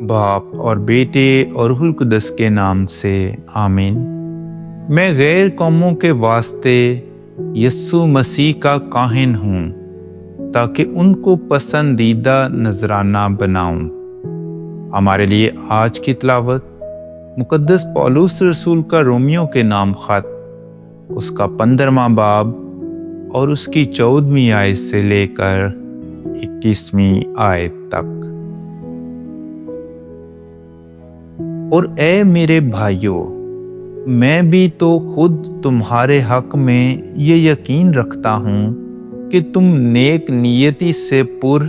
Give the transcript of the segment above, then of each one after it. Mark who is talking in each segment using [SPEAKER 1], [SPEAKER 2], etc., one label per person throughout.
[SPEAKER 1] बाप और बेटे और रूह कुदस के नाम से आमीन। मैं गैर कौमों के वास्ते यस्सु मसीह का काहिन हूँ, ताकि उनको पसंदीदा नजराना बनाऊं। हमारे लिए आज की तिलावत मुकद्दस पौलुस रसूल का रोमियो के नाम खत, उसका 15वां बाब और उसकी 14वीं आयत से लेकर 21वीं आयत तक। और ए मेरे भाइयों, मैं भी तो खुद तुम्हारे हक में ये यकीन रखता हूँ कि तुम नेक नियति से पुर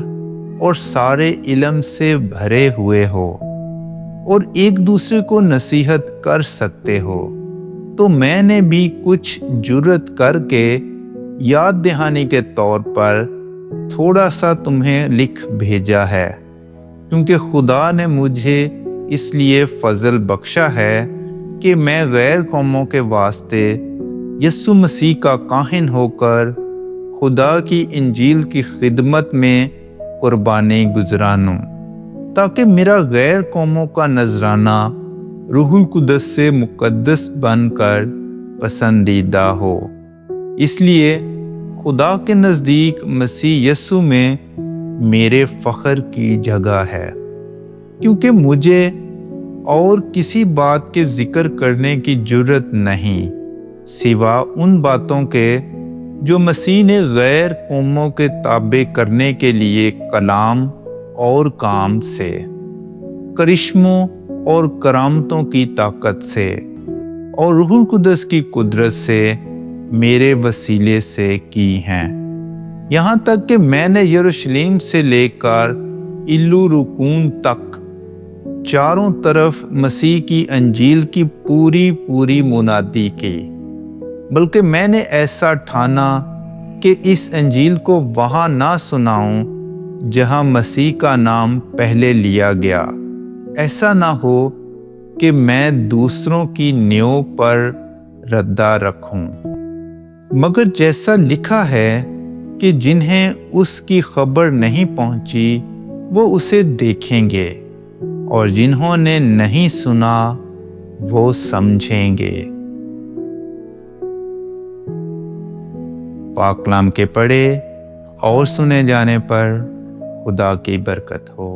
[SPEAKER 1] और सारे इल्म से भरे हुए हो और एक दूसरे को नसीहत कर सकते हो। तो मैंने भी कुछ जुर्रत करके याद दहानी के तौर पर थोड़ा सा तुम्हें लिख भेजा है, क्योंकि खुदा ने मुझे इसलिए फजल बख्शा है कि मैं गैर कौमों के वास्ते यस्सु मसीह का काहिन होकर खुदा की इंजील की खिदमत में कुर्बानी गुजरानूं, ताकि मेरा गैर कौमों का नजराना रूहुल कुदस से मुकद्दस बनकर पसंदीदा हो। इसलिए खुदा के नज़दीक मसीह यस्सु में मेरे फ़ख्र की जगह है, क्योंकि मुझे और किसी बात के जिक्र करने की जरूरत नहीं सिवा उन बातों के जो मसीह ने गैर कौमों के ताबे करने के लिए कलाम और काम से, करिश्मों और करामतों की ताकत से और रूहुल कुदस की कुदरत से मेरे वसीले से की हैं। यहाँ तक कि मैंने यरूशलेम से लेकर इल्लुरुकून तक चारों तरफ मसीह की अंजील की पूरी मुनादी की, बल्कि मैंने ऐसा ठाना कि इस अंजील को वहाँ ना सुनाऊं जहाँ मसीह का नाम पहले लिया गया। ऐसा ना हो कि मैं दूसरों की न्यों पर रद्दा रखूं। मगर जैसा लिखा है कि जिन्हें उसकी खबर नहीं पहुंची वो उसे देखेंगे, और जिन्होंने नहीं सुना वो समझेंगे। पाक कलाम के पढ़े और सुने जाने पर खुदा की बरकत हो।